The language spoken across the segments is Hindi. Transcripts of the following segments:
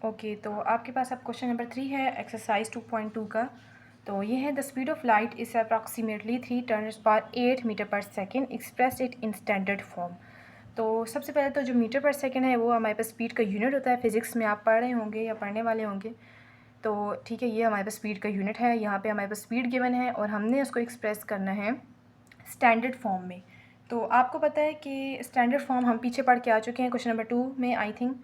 ओके, तो आपके पास अब क्वेश्चन नंबर 3 है एक्सरसाइज 2.2 का। तो ये है the speed of light is approximately 3 tens पर 8 metre per second, express it in standard form. तो सबसे पहले तो जो मीटर पर सेकेंड है वो हमारे पास स्पीड का यूनिट होता है। फिज़िक्स में आप पढ़ रहे होंगे या पढ़ने वाले होंगे। तो ठीक है, ये हमारे पास स्पीड का यूनिट है। यहाँ पे हमारे पास स्पीड गिवन है और हमने उसको एक्सप्रेस करना है स्टैंडर्ड फॉर्म में। तो आपको पता है कि स्टैंडर्ड फॉर्म हम पीछे पढ़ के आ चुके हैं क्वेश्चन नंबर 2 में आई थिंक,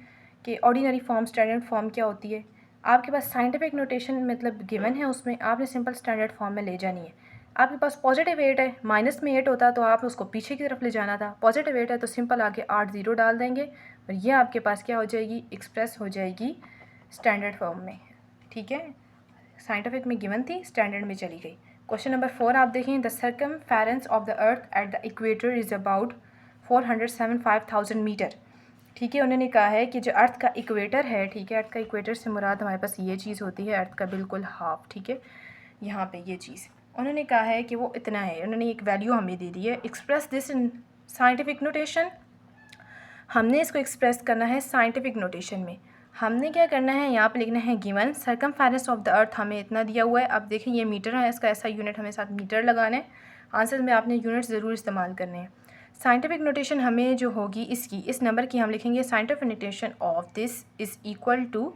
कि ऑर्डिनरी फॉर्म स्टैंडर्ड फॉर्म क्या होती है। आपके पास साइंटिफिक नोटेशन मतलब गिवन है, उसमें आपने सिंपल स्टैंडर्ड फॉर्म में ले जानी है। आपके पास पॉजिटिव 8 है, माइनस में 8 होता तो आप उसको पीछे की तरफ ले जाना था। पॉजिटिव 8 है तो सिंपल आगे 8 ज़ीरो डाल देंगे और ये आपके पास क्या हो जाएगी, एक्सप्रेस हो जाएगी स्टैंडर्ड फॉर्म में। ठीक है, साइंटिफिक में गिवन थी, स्टैंडर्ड में चली गई। क्वेश्चन नंबर 4 आप देखें, the circumference of the earth at the equator is about 475,000 metre. ठीक है, उन्होंने कहा है कि जो अर्थ का इक्वेटर है, ठीक है, अर्थ का इक्वेटर से मुराद हमारे पास ये चीज़ होती है, अर्थ का बिल्कुल हाफ। ठीक है, यहाँ पे ये चीज़ उन्होंने कहा है कि वो इतना है। उन्होंने एक वैल्यू हमें दे दी है। Express this in scientific notation. हमने इसको एक्सप्रेस करना है साइंटिफिक नोटेशन में। हमने क्या करना है, यहाँ पे लिखना है गिवन सर्कमफेरेंस ऑफ द अर्थ हमें इतना दिया हुआ है। अब देखें ये मीटर है, इसका ऐसा यूनिट हमें साथ मीटर लगाना है। आंसर में आपने यूनिट ज़रूर इस्तेमाल करने हैं। साइंटिफिक नोटेशन हमें जो होगी इसकी, इस नंबर की हम लिखेंगे scientific notation of this is equal to,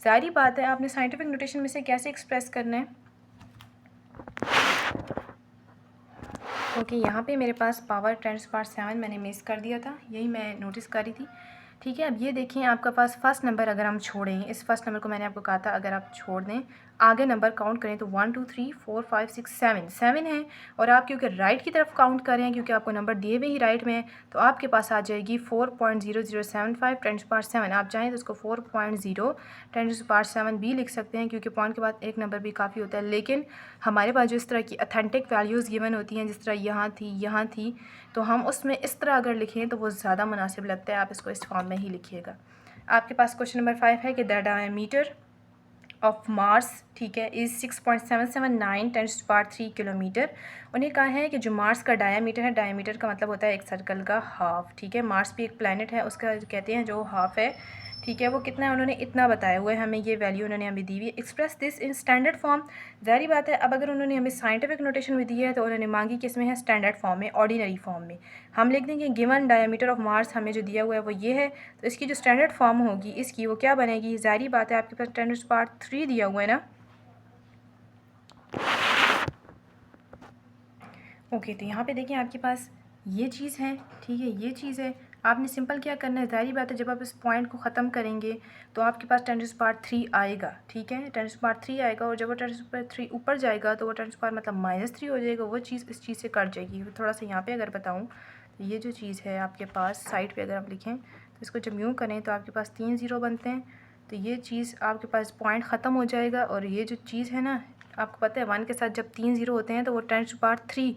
सारी बात है आपने साइंटिफिक नोटेशन में से कैसे एक्सप्रेस करना है। ओके, यहाँ पे मेरे पास पावर 10⁻⁷ मैंने मिस कर दिया था, यही मैं नोटिस कर रही थी। ठीक है, अब ये देखें आपका पास फर्स्ट नंबर अगर हम छोड़ें, इस फर्स्ट नंबर को मैंने आपको कहा था अगर आप छोड़ दें, आगे नंबर काउंट करें तो 1 2 3 4 5 6 7 है। और आप क्योंकि राइट की तरफ काउंट कर रहे हैं, क्योंकि आपको नंबर दिए हुए ही राइट में है, तो आपके पास आ जाएगी 4.0075 10⁻⁷। आप चाहें तो इसको 4.0 10⁻⁷ भी लिख सकते हैं, क्योंकि पॉइंट के बाद एक नंबर भी काफ़ी होता है। लेकिन हमारे पास जो इस तरह की अथेंटिक वैल्यूज़ गिवन होती हैं, जिस तरह यहाँ थी, तो हम उसमें इस तरह अगर लिखें तो वो ज़्यादा मुनासिब लगता है। आप इसको इस फॉर्म में ही लिखिएगा। आपके पास क्वेश्चन नंबर 5 है कि द डायमीटर ऑफ मार्स, ठीक है, इज़ 6.779 10⁻³ किलोमीटर। उन्हें कहा है कि जो मार्स का डायमीटर है, डायमीटर का मतलब होता है एक सर्कल का हाफ। ठीक है, मार्स भी एक प्लैनेट है, उसका कहते हैं जो हाफ है, ठीक है, वो कितना है उन्होंने इतना बताया हुआ है हमें, ये वैल्यू उन्होंने हमें दी हुई है। Express this in standard form, ज़ाहिर बात है अब अगर उन्होंने हमें साइंटिफिक नोटेशन भी दी है तो उन्होंने मांगी किस में है, स्टैंडर्ड फॉर्म में, ऑर्डिनरी फॉर्म में। हम लिख देंगे गिवन डायमीटर ऑफ मार्स हमें जो दिया हुआ है वो ये है, तो इसकी जो स्टैंडर्ड फॉर्म होगी इसकी वो क्या बनेगी, ज़ाहिर बात है आपके पास 10⁻³ दिया हुआ है ना। ओके, तो यहाँ पे देखिए आपके पास ये चीज़ है, ठीक है, ये चीज़ है। आपने सिंपल क्या करना है, ज़ाहिर बात है जब आप इस पॉइंट को ख़त्म करेंगे तो आपके पास 10⁻³ आएगा। ठीक है, 10⁻³ आएगा और जब वो 10⁻³ ऊपर जाएगा तो वो 10⁻³ मतलब -3 हो जाएगा, वो चीज़ इस चीज़ से कट जाएगी। थोड़ा सा यहाँ पे अगर बताऊँ तो ये जो चीज़ है आपके पास साइड पे अगर आप लिखें तो इसको जब यूँ करें तो आपके पास 3 ज़ीरो बनते हैं, तो ये चीज़ आपके पास पॉइंट ख़त्म हो जाएगा। और ये जो चीज़ है ना, आपको पता है 1 के साथ जब 3 ज़ीरो होते हैं तो वो 10⁻³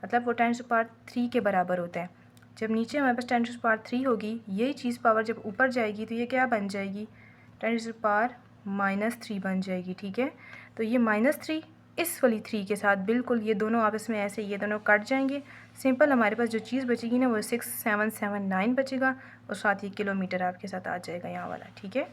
मतलब वो 10⁻³ के बराबर होता है। जब नीचे हमारे पास 10⁻³ होगी, यही चीज़ पावर जब ऊपर जाएगी तो ये क्या बन जाएगी, 10⁻³ बन जाएगी। ठीक है, तो ये -3 इस वाली 3 के साथ बिल्कुल ये दोनों आपस में ऐसे ये दोनों कट जाएंगे। सिंपल हमारे पास जो चीज़ बचेगी ना वो 6779 बचेगा और साथ ही किलोमीटर आपके साथ आ जाएगा यहाँ वाला। ठीक है।